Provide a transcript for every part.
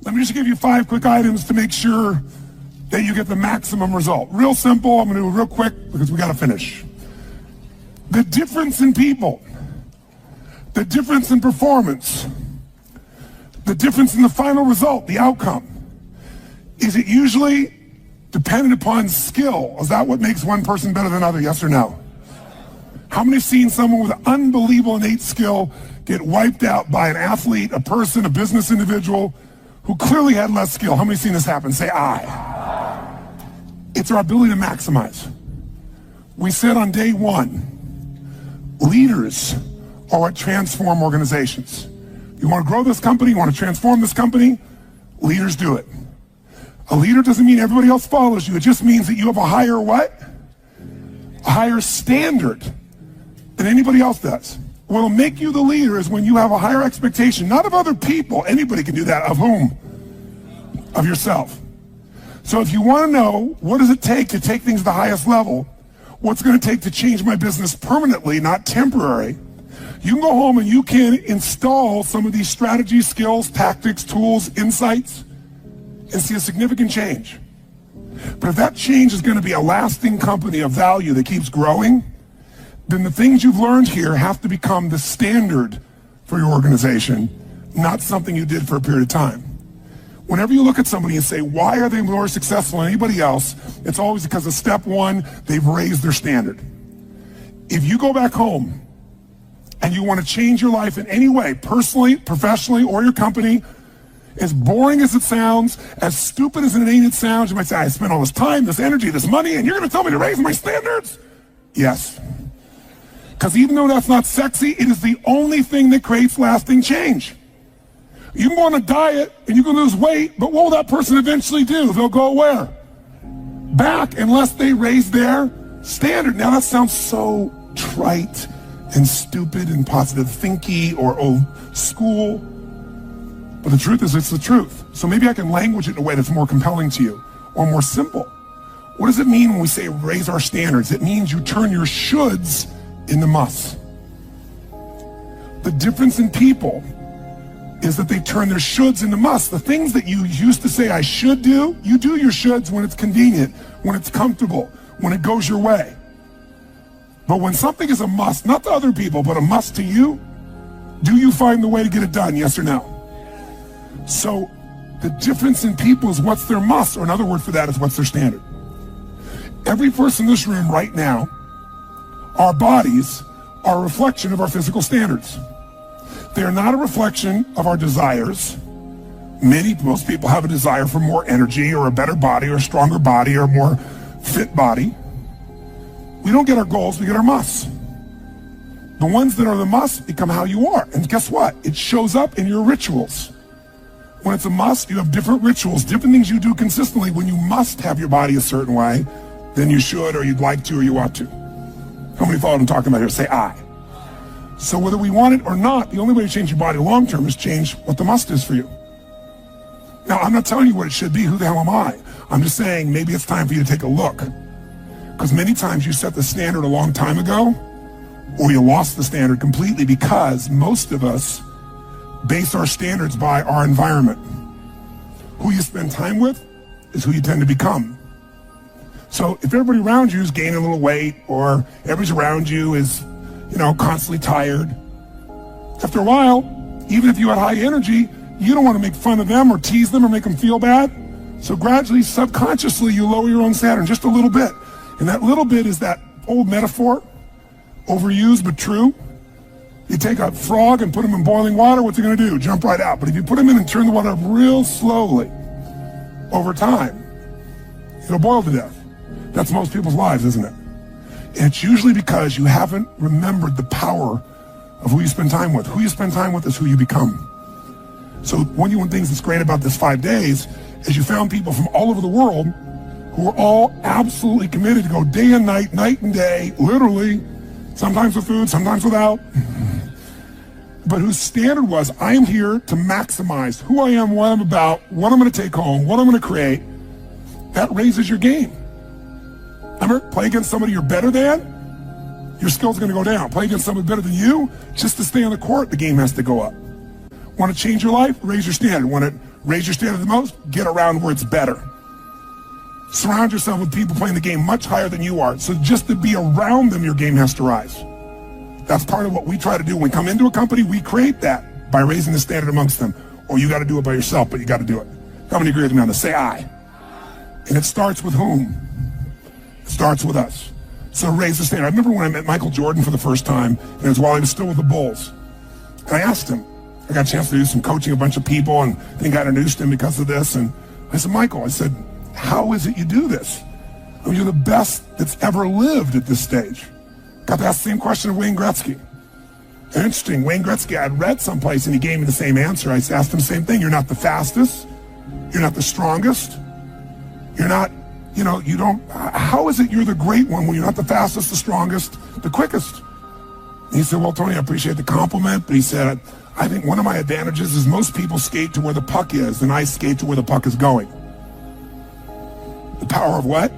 Let me just give you 5 quick items to make sure that you get the maximum result. Real simple. I'm going to do it real quick because we got to finish. The difference in people, the difference in performance, the difference in the final result, the outcome, is it usually dependent upon skill? Is that what makes one person better than another, yes or no? How many have seen someone with an unbelievable innate skill get wiped out by an athlete, a person, a business individual who clearly had less skill? How many have seen this happen? Say I. It's our ability to maximize. We said on day 1, leaders are what transform organizations. You want to grow this company, you want to transform this company, leaders do it. A leader doesn't mean everybody else follows you. It just means that you have a higher what? A higher standard than anybody else does. What'll make you the leader is when you have a higher expectation, not of other people. Anybody can do that. Of whom? Of yourself. So if you want to know what does it take to take things to the highest level, what's going to take to change my business permanently, not temporary, you can go home and you can install some of these strategies, skills, tactics, tools, insights, and see a significant change. But if that change is going to be a lasting company of value that keeps growing, then the things you've learned here have to become the standard for your organization, not something you did for a period of time. Whenever you look at somebody and say, why are they more successful than anybody else? It's always because of step 1, they've raised their standard. If you go back home and you want to change your life in any way, personally, professionally, or your company, as boring as it sounds, as stupid as it ain't it sounds, you might say, I spent all this time, this energy, this money, and you're going to tell me to raise my standards? Yes. Because even though that's not sexy, it is the only thing that creates lasting change. You can go on a diet and you can lose weight, but what will that person eventually do? They'll go where? Back, unless they raise their standard. Now that sounds so trite and stupid and positive thinky or old school. But the truth is, it's the truth. So maybe I can language it in a way that's more compelling to you or more simple. What does it mean when we say raise our standards? It means you turn your shoulds into musts. The difference in people is that they turn their shoulds into musts. The things that you used to say I should do, you do your shoulds when it's convenient, when it's comfortable, when it goes your way. But when something is a must, not to other people, but a must to you, do you find the way to get it done, yes or no? So the difference in people is what's their must, or another word for that is what's their standard. Every person in this room right now, our bodies are a reflection of our physical standards. They are not a reflection of our desires. Most people have a desire for more energy or a better body or a stronger body or a more fit body. We don't get our goals, we get our musts. The ones that are the musts become how you are. And guess what? It shows up in your rituals. When it's a must, you have different rituals, different things you do consistently when you must have your body a certain way than you should or you'd like to or you ought to. How many follow what I'm talking about here? Say I. So whether we want it or not, the only way to change your body long term is change what the must is for you. Now, I'm not telling you what it should be. Who the hell am I? I'm just saying maybe it's time for you to take a look. Because many times you set the standard a long time ago, or you lost the standard completely because most of us base our standards by our environment. Who you spend time with is who you tend to become. So if everybody around you is gaining a little weight, or everybody around you is, constantly tired, after a while, even if you had high energy, you don't want to make fun of them or tease them or make them feel bad. So gradually, subconsciously, you lower your own standard just a little bit. And that little bit is that old metaphor, overused but true. You take a frog and put him in boiling water, what's he going to do? Jump right out. But if you put him in and turn the water up real slowly, over time, it'll boil to death. That's most people's lives, isn't it? And it's usually because you haven't remembered the power of who you spend time with. Who you spend time with is who you become. So one of the things that's great about this 5 days is you found people from all over the world who are all absolutely committed to go day and night, night and day, literally, sometimes with food, sometimes without, but whose standard was, I am here to maximize who I am, what I'm about, what I'm going to take home, what I'm going to create. That raises your game. Remember, play against somebody you're better than, your skill's going to go down. Play against somebody better than you, just to stay on the court, the game has to go up. Want to change your life? Raise your standard. Want to raise your standard the most? Get around where it's better. Surround yourself with people playing the game much higher than you are. So just to be around them, your game has to rise. That's part of what we try to do. When we come into a company, we create that by raising the standard amongst them. Or you got to do it by yourself, but you got to do it. How many agree with me on this? Say I. And it starts with whom? It starts with us. So raise the standard. I remember when I met Michael Jordan for the first time, and it was while he was still with the Bulls. And I asked him, I got a chance to do some coaching, a bunch of people, and I think I introduced him because of this. And I said, Michael, I said, how is it you do this? I mean, you're the best that's ever lived at this stage. Got to ask the same question of Wayne Gretzky. And interesting, Wayne Gretzky, I had read someplace and he gave me the same answer. I asked him the same thing. You're not the fastest. You're not the strongest. You're not, you don't, how is it you're the great one when you're not the fastest, the strongest, the quickest? And he said, well, Tony, I appreciate the compliment, but he said, I think one of my advantages is most people skate to where the puck is, and I skate to where the puck is going. The power of what?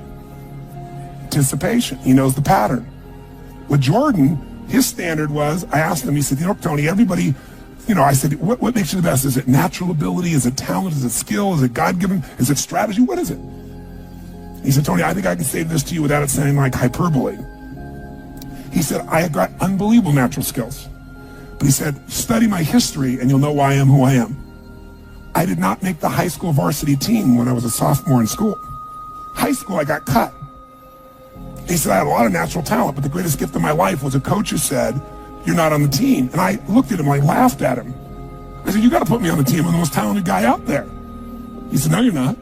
Anticipation. He knows the pattern. With Jordan, his standard was, I asked him, he said, Tony, everybody, I said, what makes you the best? Is it natural ability? Is it talent? Is it skill? Is it God-given? Is it strategy? What is it? He said, Tony, I think I can say this to you without it sounding like hyperbole. He said, I have got unbelievable natural skills. But he said, study my history and you'll know why I am who I am. I did not make the high school varsity team when I was a sophomore in school. High school, I got cut. He said, I had a lot of natural talent, but the greatest gift of my life was a coach who said, you're not on the team. And I looked at him, I laughed at him. I said, you got to put me on the team. I'm the most talented guy out there. He said, no, you're not.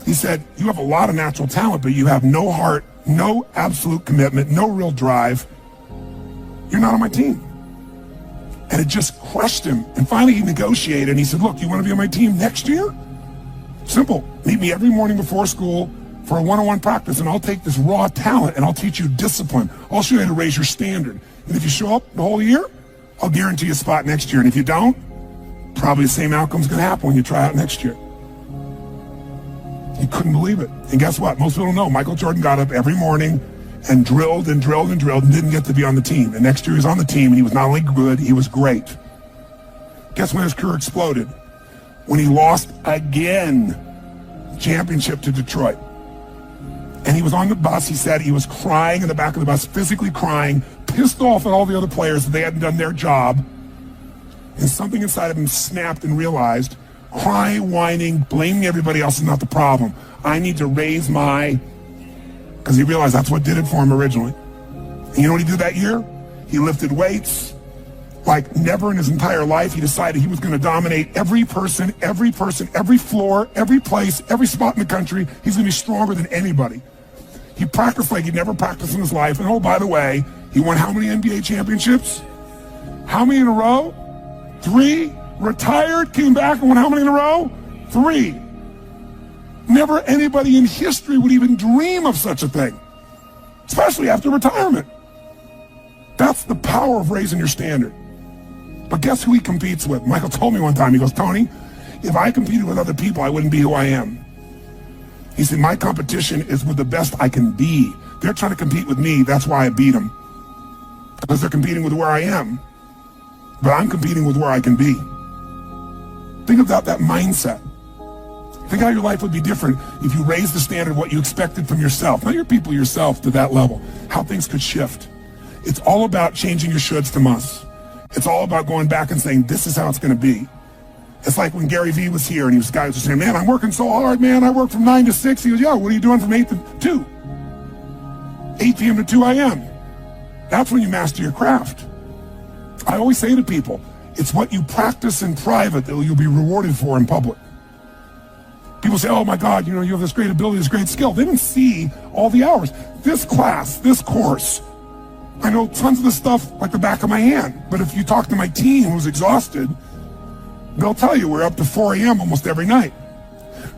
He said, you have a lot of natural talent, but you have no heart, no absolute commitment, no real drive. You're not on my team. And it just crushed him. And finally he negotiated and he said, look, you want to be on my team next year? Simple. Meet me every morning before school for a one-on-one practice, and I'll take this raw talent and I'll teach you discipline. I'll show you how to raise your standard. And if you show up the whole year, I'll guarantee you a spot next year. And if you don't, probably the same outcome's going to happen when you try out next year. He couldn't believe it. And guess what? Most people don't know. Michael Jordan got up every morning and drilled and drilled and drilled and didn't get to be on the team. And next year he was on the team, and he was not only good, he was great. Guess when his career exploded? When he lost again, championship to Detroit. And he was on the bus, he said he was crying in the back of the bus, physically crying, pissed off at all the other players that they hadn't done their job. And something inside of him snapped and realized, crying, whining, blaming everybody else is not the problem. I need to raise my, because he realized that's what did it for him originally. And you know what he did that year? He lifted weights like never in his entire life. He decided he was going to dominate every person, every floor, every place, every spot in the country. He's going to be stronger than anybody. He practiced like he'd never practiced in his life. And oh, by the way, he won how many NBA championships? How many in a row? 3. Retired, came back and won how many in a row? 3. Never anybody in history would even dream of such a thing, especially after retirement. That's the power of raising your standard. But guess who he competes with? Michael told me one time, he goes, Tony, if I competed with other people, I wouldn't be who I am. He said, my competition is with the best I can be. They're trying to compete with me. That's why I beat them. Because they're competing with where I am. But I'm competing with where I can be. Think about that mindset. Think how your life would be different if you raised the standard of what you expected from yourself, not your people, yourself, to that level. How things could shift. It's all about changing your shoulds to musts. It's all about going back and saying, this is how it's going to be. It's like when Gary Vee was here and he was guys were saying, man, I'm working so hard, man. I work from 9 to 6. He goes, yeah, what are you doing from 8 to 2? 8 p.m. to 2 a.m. That's when you master your craft. I always say to people, it's what you practice in private that you'll be rewarded for in public. People say, oh my God, you have this great ability, this great skill. They didn't see all the hours. This class, this course, I know tons of the stuff like the back of my hand. But if you talk to my team who's exhausted, they'll tell you we're up to 4 a.m. almost every night.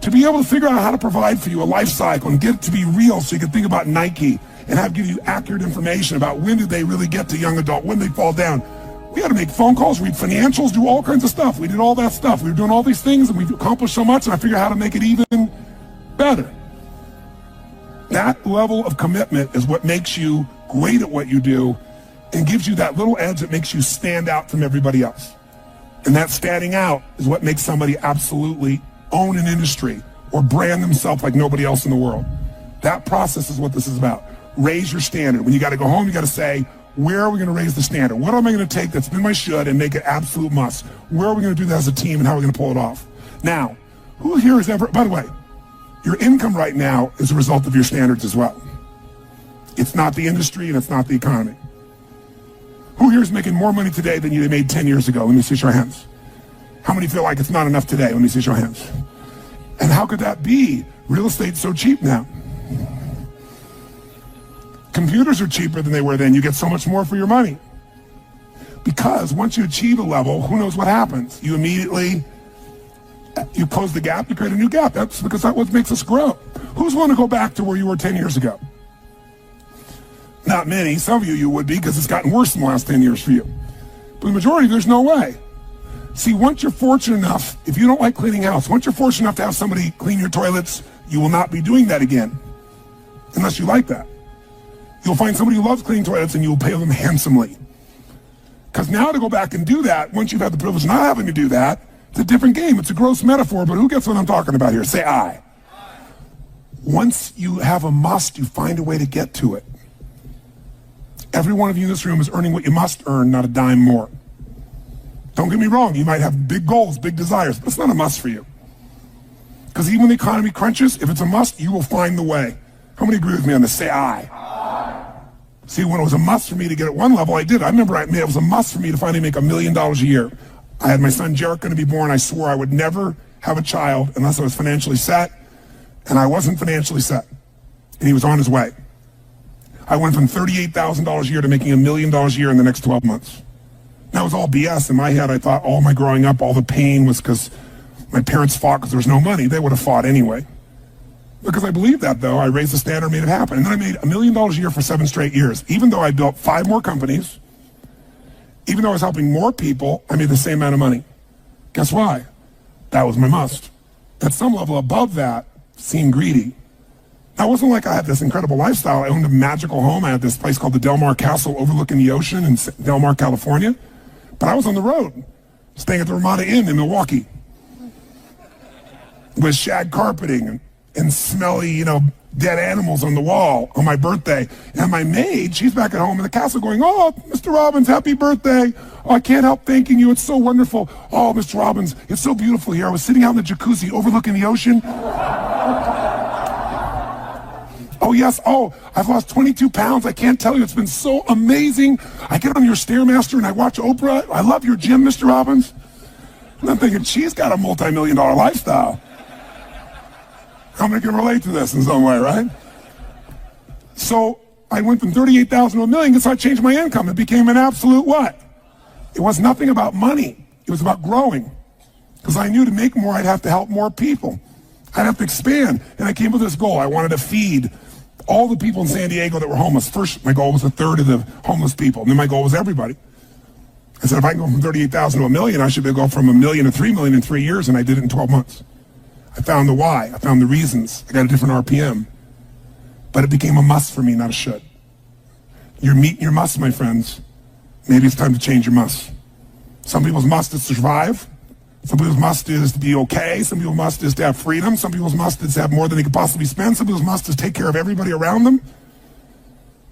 To be able to figure out how to provide for you a life cycle and get it to be real so you can think about Nike and give you accurate information about when did they really get to young adult, when they fall down. We had to make phone calls, read financials, do all kinds of stuff. We did all that stuff. We were doing all these things and we've accomplished so much, and I figured out how to make it even better. That level of commitment is what makes you great at what you do and gives you that little edge that makes you stand out from everybody else. And that standing out is what makes somebody absolutely own an industry or brand themselves like nobody else in the world. That process is what this is about. Raise your standard. When you got to go home, you got to say, where are we going to raise the standard? What am I going to take that's been my should and make it absolute must? Where are we going to do that as a team and how are we going to pull it off? Now, who here has ever, by the way, your income right now is a result of your standards as well. It's not the industry and it's not the economy. Who here is making more money today than you made 10 years ago? Let me see your hands. How many feel like it's not enough today? Let me see your hands. And how could that be? Real estate's so cheap now. Computers are cheaper than they were then. You get so much more for your money. Because once you achieve a level, who knows what happens? You immediately, you close the gap, you create a new gap. That's because that's what makes us grow. Who's willing to go back to where you were 10 years ago? Not many. Some of you would be, because it's gotten worse in the last 10 years for you. But the majority, there's no way. See, once you're fortunate enough, if you don't like cleaning house, once you're fortunate enough to have somebody clean your toilets, you will not be doing that again. Unless you like that. You'll find somebody who loves cleaning toilets and you'll pay them handsomely. Because now to go back and do that, once you've had the privilege of not having to do that, it's a different game. It's a gross metaphor, but who gets what I'm talking about here? Say I. Once you have a must, you find a way to get to it. Every one of you in this room is earning what you must earn, not a dime more. Don't get me wrong, you might have big goals, big desires, but it's not a must for you. Because even when the economy crunches, if it's a must, you will find the way. How many agree with me on this? Say I. See, when it was a must for me to get at one level, I did. I remember it was a must for me to finally make $1 million a year. I had my son Jarek going to be born. I swore I would never have a child unless I was financially set, and I wasn't financially set, and he was on his way. I went from $38,000 a year to making $1 million a year in the next 12 months. That was all BS. In my head, I thought all my growing up, all the pain was because my parents fought because there was no money. They would have fought anyway. Because I believed that, though, I raised the standard, made it happen. And then I made $1 million a year for 7 straight years. Even though I built 5 more companies, even though I was helping more people, I made the same amount of money. Guess why? That was my must. At some level above that, seemed greedy. Now, it wasn't like I had this incredible lifestyle. I owned a magical home. I had this place called the Del Mar Castle overlooking the ocean in Del Mar, California. But I was on the road, staying at the Ramada Inn in Milwaukee with shag carpeting and smelly, dead animals on the wall on my birthday. And my maid, she's back at home in the castle going, "Oh, Mr. Robbins, happy birthday. Oh, I can't help thanking you. It's so wonderful. Oh, Mr. Robbins, it's so beautiful here. I was sitting out in the jacuzzi overlooking the ocean. Oh, yes. Oh, I've lost 22 pounds. I can't tell you. It's been so amazing. I get on your Stairmaster and I watch Oprah. I love your gym, Mr. Robbins." And I'm thinking, she's got a multi-million-dollar lifestyle. How many can relate to this in some way, right? So I went from 38,000 to $1 million, so I changed my income. It became an absolute what? It was nothing about money. It was about growing. Because I knew to make more, I'd have to help more people. I'd have to expand. And I came with this goal. I wanted to feed all the people in San Diego that were homeless. First, my goal was 1/3 of the homeless people. And then my goal was everybody. I said, if I can go from 38,000 to $1 million, I should be able to go from $1 million to $3 million in 3 years. And I did it in 12 months. I found the why. I found the reasons. I got a different RPM. But it became a must for me, not a should. You're meeting your must, my friends. Maybe it's time to change your must. Some people's must is to survive. Some people's must is to be okay. Some people's must is to have freedom. Some people's must is to have more than they could possibly spend. Some people's must is to take care of everybody around them.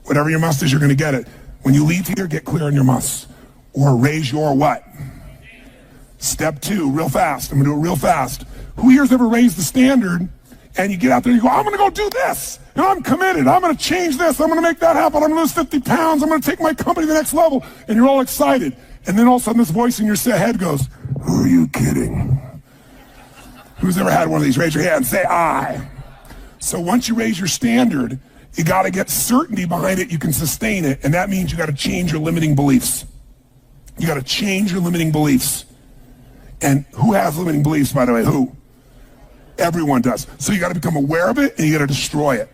Whatever your must is, you're going to get it. When you leave here, get clear on your must. Or raise your what? Step 2, real fast. I'm going to do it real fast. Who here's ever raised the standard and you get out there and you go, I'm going to go do this. And I'm committed. I'm going to change this. I'm going to make that happen. I'm going to lose 50 pounds. I'm going to take my company to the next level. And you're all excited. And then all of a sudden this voice in your head goes, who are you kidding? Who's ever had one of these? Raise your hand. Say I. So once you raise your standard, you got to get certainty behind it. You can sustain it. And that means you got to change your limiting beliefs. You got to change your limiting beliefs. And who has limiting beliefs, by the way? Who? Everyone does. So you got to become aware of it and you got to destroy it.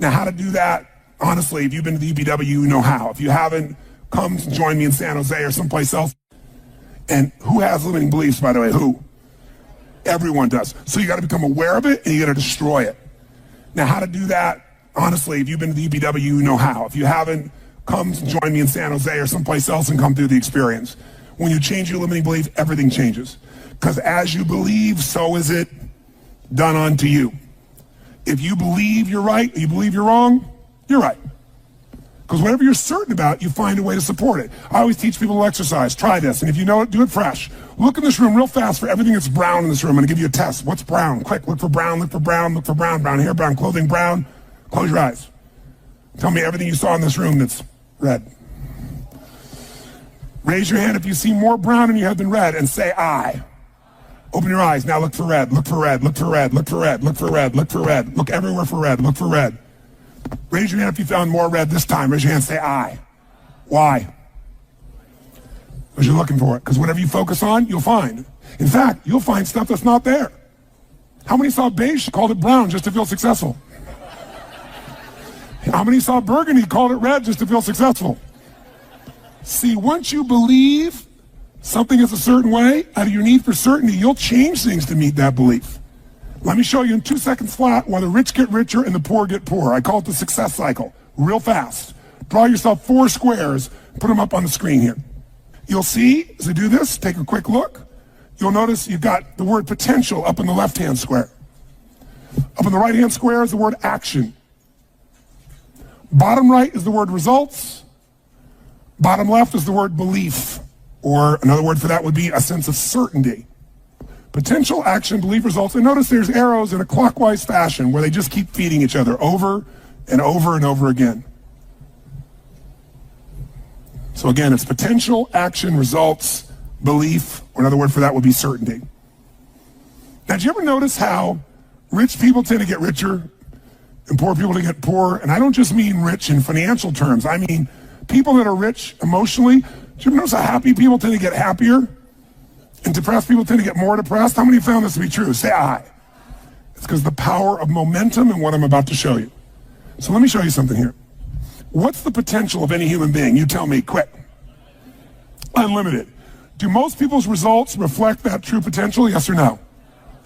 Now, how to do that? Honestly, if you've been to the UPW, you know how. If you haven't, come join me in San Jose or someplace else. And who has limiting beliefs, by the way? Who? Everyone does. So you got to become aware of it and you got to destroy it. Now, how to do that? Honestly, if you've been to the UPW, you know how. If you haven't, come join me in San Jose or someplace else and come through the experience. When you change your limiting belief, everything changes. Because as you believe, so is it done unto you. If you believe you're right, or you believe you're wrong, you're right. Because whatever you're certain about, you find a way to support it. I always teach people to exercise. Try this, and if you know it, do it fresh. Look in this room real fast for everything that's brown in this room. I'm going to give you a test. What's brown? Quick, look for brown, look for brown, look for brown. Brown hair, brown clothing, brown. Close your eyes. Tell me everything you saw in this room that's red. Raise your hand if you see more brown in your head than red, and say I. Open your eyes. Now look for red, look for red, look for red, look for red, look for red, look for red. Look everywhere for red, look for red. Raise your hand if you found more red this time. Raise your hand, say I. Why? Because you're looking for it. Because whatever you focus on, you'll find. In fact, you'll find stuff that's not there. How many saw beige, called it brown just to feel successful? How many saw burgundy, called it red just to feel successful? See, once you believe something is a certain way, out of your need for certainty, you'll change things to meet that belief. Let me show you in 2 seconds flat why the rich get richer and the poor get poorer. I call it the success cycle. Real fast. Draw yourself 4 squares, put them up on the screen here. You'll see, as I do this, take a quick look. You'll notice you've got the word potential up in the left-hand square. Up in the right-hand square is the word action. Bottom right is the word results. Bottom left is the word belief, or another word for that would be a sense of certainty. Potential, action, belief, results. And notice there's arrows in a clockwise fashion where they just keep feeding each other over and over and over again. So again, it's potential, action, results, belief, or another word for that would be certainty. Now, did you ever notice how rich people tend to get richer and poor people to get poorer? And I don't just mean rich in financial terms. I mean people that are rich emotionally. Do you ever notice how happy people tend to get happier? And depressed people tend to get more depressed? How many found this to be true? Say I. It's because the power of momentum and what I'm about to show you. So let me show you something here. What's the potential of any human being? You tell me, quick. Unlimited. Do most people's results reflect that true potential? Yes or no?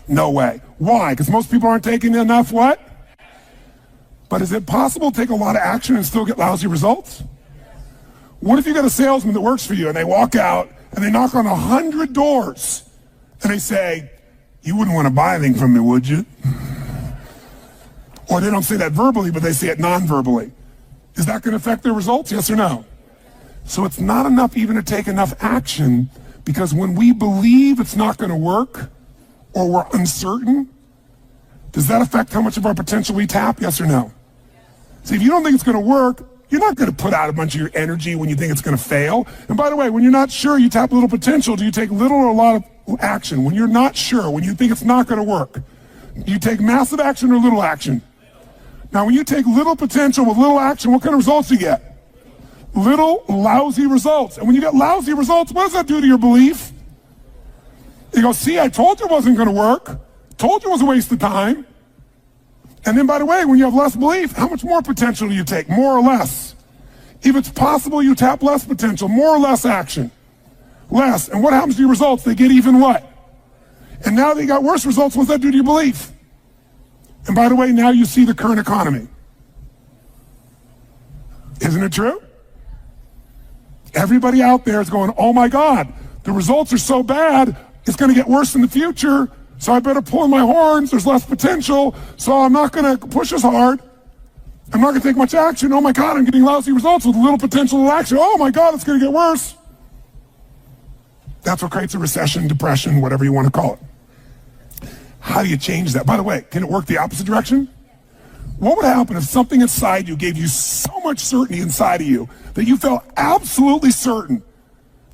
No way. Why? Because most people aren't taking enough what? But is it possible to take a lot of action and still get lousy results? What if you got a salesman that works for you and they walk out and they knock on 100 doors and they say, you wouldn't want to buy anything from me, would you? Or they don't say that verbally, but they say it non-verbally. Is that going to affect their results? Yes or no? So it's not enough even to take enough action, because when we believe it's not going to work or we're uncertain, does that affect how much of our potential we tap? Yes or no? See, if you don't think it's going to work, you're not going to put out a bunch of your energy when you think it's going to fail. And by the way, when you're not sure, you tap little potential. Do you take little or a lot of action? When you're not sure, when you think it's not going to work, do you take massive action or little action? Now, when you take little potential with little action, what kind of results do you get? Little lousy results. And when you get lousy results, what does that do to your belief? You go, see, I told you it wasn't going to work. Told you it was a waste of time. And then, by the way, when you have less belief, how much more potential do you take? More or less? If it's possible, you tap less potential, more or less action. Less. And what happens to your results? They get even what? And now that you got worse results, what's that do to your belief? And by the way, now you see the current economy. Isn't it true? Everybody out there is going, oh my God, the results are so bad, it's going to get worse in the future, so I better pull in my horns, there's less potential, so I'm not going to push as hard. I'm not going to take much action. Oh my God, I'm getting lousy results with little potential action. Oh my God, it's going to get worse. That's what creates a recession, depression, whatever you want to call it. How do you change that? By the way, can it work the opposite direction? What would happen if something inside you gave you so much certainty inside of you that you felt absolutely certain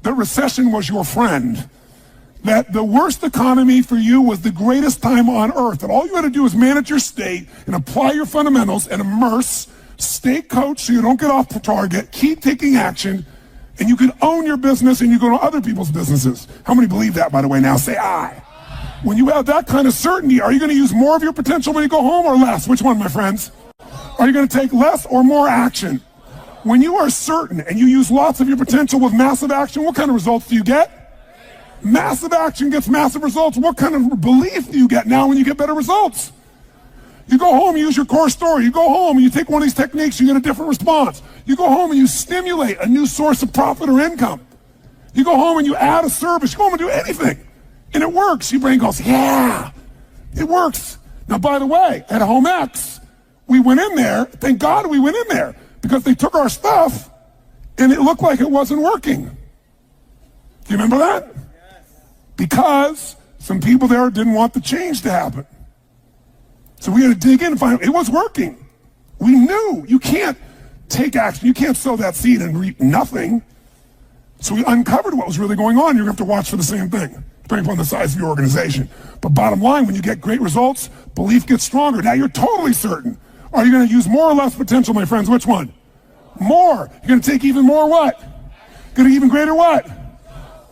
that recession was your friend, that the worst economy for you was the greatest time on earth, that all you had to do was manage your state and apply your fundamentals and immerse, stay coached so you don't get off the target, keep taking action, and you can own your business and you go to other people's businesses. How many believe that, by the way? Now say I. When you have that kind of certainty, are you going to use more of your potential when you go home or less? Which one, my friends? Are you going to take less or more action? When you are certain and you use lots of your potential with massive action, what kind of results do you get? Massive action gets massive results. What kind of belief do you get now when you get better results? You go home, you use your core story. You go home and you take one of these techniques, you get a different response. You go home and you stimulate a new source of profit or income. You go home and you add a service. You go home and do anything. And it works. Your brain goes, yeah, it works. Now, by the way, at Home X, we went in there. Thank God we went in there because they took our stuff and it looked like it wasn't working. Do you remember that? Yes. Because some people there didn't want the change to happen. So we had to dig in and find it was working. We knew you can't take action. You can't sow that seed and reap nothing. So we uncovered what was really going on. You're going to have to watch for the same thing, depending upon the size of your organization. But bottom line, when you get great results, belief gets stronger. Now you're totally certain. Are you going to use more or less potential, my friends? Which one? More. You're going to take even more what? Going to even greater what?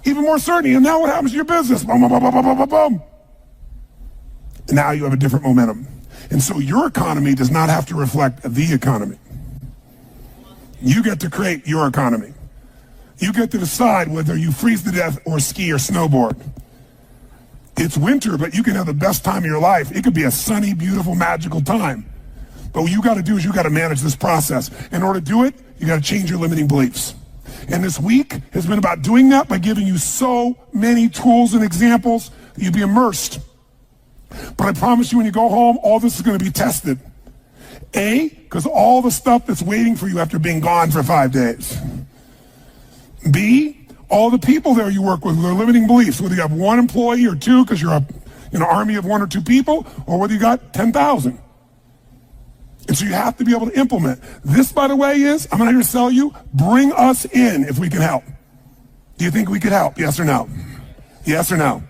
Even more certainty. And now what happens to your business? Boom, boom, boom, boom, boom, boom, boom. And now you have a different momentum. And so your economy does not have to reflect the economy. You get to create your economy. You get to decide whether you freeze to death or ski or snowboard. It's winter, but you can have the best time of your life. It could be a sunny, beautiful, magical time. But what you got to do is you got to manage this process. In order to do it, you got to change your limiting beliefs. And this week has been about doing that by giving you so many tools and examples that you'll be immersed. But I promise you when you go home, all this is going to be tested. A, because all the stuff that's waiting for you after being gone for 5 days. B, all the people there you work with, their limiting beliefs, whether you have one employee or two because you're an army of one or two people, or whether you got 10,000. And so you have to be able to implement. This, by the way, is, I'm not here to sell you, bring us in if we can help. Do you think we could help? Yes or no? Yes or no?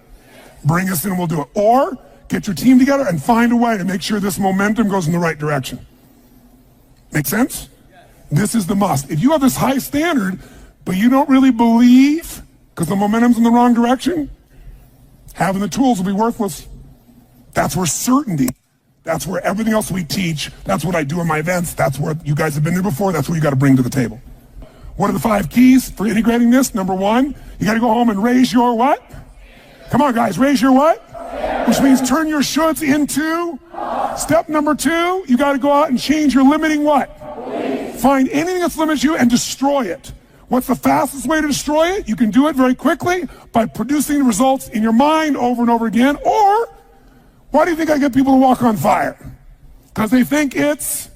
Bring us in and we'll do it. Or get your team together and find a way to make sure this momentum goes in the right direction. Make sense? This is the must. If you have this high standard, but you don't really believe because the momentum's in the wrong direction, having the tools will be worthless. That's where certainty, that's where everything else we teach, that's what I do in my events, that's where you guys have been there before, that's what you got to bring to the table. What are the 5 keys for integrating this? Number 1, you got to go home and raise your what? Come on, guys, raise your what? Which means turn your shoulds into. Step number 2, you got to go out and change your limiting what? Find anything that's limiting you and destroy it. What's the fastest way to destroy it? You can do it very quickly by producing the results in your mind over and over again. Or, why do you think I get people to walk on fire? Because they think it's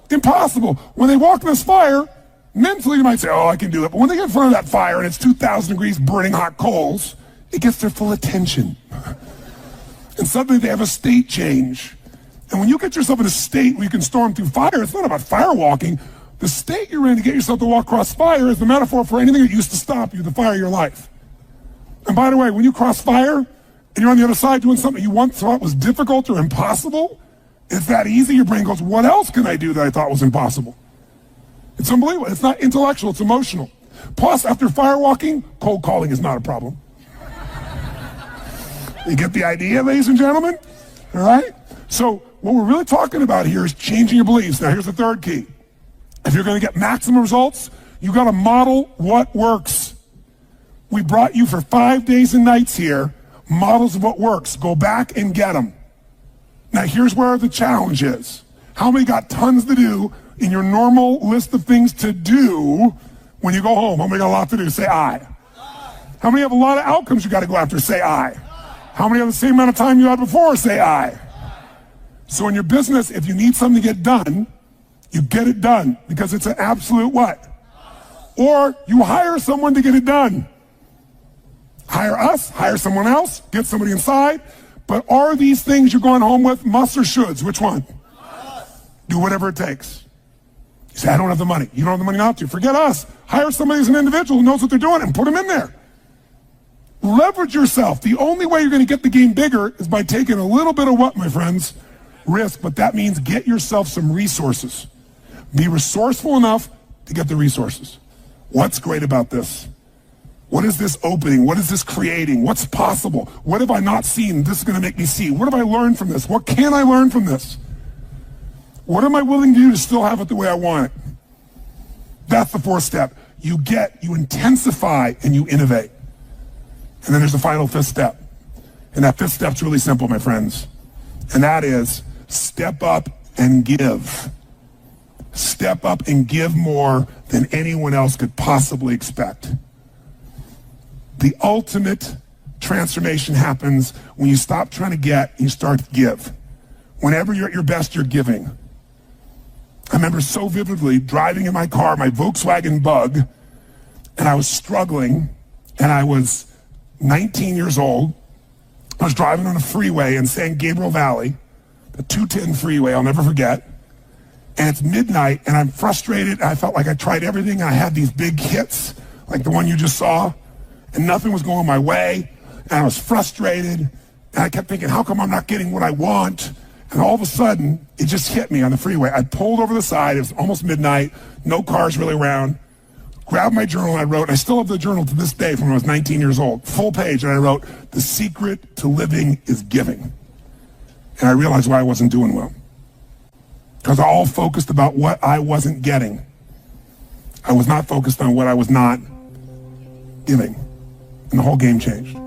impossible. When they walk in this fire, mentally you might say, oh, I can do it. But when they get in front of that fire and it's 2,000 degrees burning hot coals, it gets their full attention. And suddenly they have a state change. And when you get yourself in a state where you can storm through fire, it's not about fire walking. The state you're in to get yourself to walk across fire is the metaphor for anything that used to stop you, the fire of your life. And by the way, when you cross fire and you're on the other side doing something you once thought was difficult or impossible, it's that easy, your brain goes, what else can I do that I thought was impossible? It's unbelievable. It's not intellectual, it's emotional. Plus, after fire walking, cold calling is not a problem. You get the idea, ladies and gentlemen? All right? So what we're really talking about here is changing your beliefs. Now, here's the 3rd key. If you're going to get maximum results, you got to model what works. We brought you for 5 days and nights here, models of what works. Go back and get them. Now, here's where the challenge is. How many got tons to do in your normal list of things to do when you go home? How many got a lot to do? Say aye. How many have a lot of outcomes you got to go after? Say aye. How many have the same amount of time you had before? Say aye. So in your business, if you need something to get done, you get it done because it's an absolute what? Or you hire someone to get it done. Hire us, hire someone else, get somebody inside. But are these things you're going home with musts or shoulds? Which one? Do whatever it takes. You say, I don't have the money. You don't have the money not to. Forget us. Hire somebody as an individual who knows what they're doing and put them in there. Leverage yourself. The only way you're going to get the game bigger is by taking a little bit of what, my friends? Risk. But that means get yourself some resources. Be resourceful enough to get the resources. What's great about this? What is this opening? What is this creating? What's possible? What have I not seen? This is going to make me see. What have I learned from this? What can I learn from this? What am I willing to do to still have it the way I want it? That's the 4th step. You intensify, and you innovate. And then there's the final 5th step. And that 5th step's really simple, my friends. And that is step up and give. Step up and give more than anyone else could possibly expect. The ultimate transformation happens when you stop trying to get and you start to give. Whenever you're at your best, you're giving. I remember so vividly driving in my car, my Volkswagen Bug, and I was struggling, and I was 19 years old. I was driving on a freeway in San Gabriel Valley, the 210 freeway, I'll never forget. And it's midnight, and I'm frustrated. I felt like I tried everything. I had these big hits, like the one you just saw, and nothing was going my way. And I was frustrated, and I kept thinking, how come I'm not getting what I want? And all of a sudden, it just hit me on the freeway. I pulled over the side. It was almost midnight, no cars really around. Grabbed my journal, and I wrote, I still have the journal to this day from when I was 19 years old, full page, and I wrote, the secret to living is giving. And I realized why I wasn't doing well. Because I all focused about what I wasn't getting. I was not focused on what I was not giving. And the whole game changed.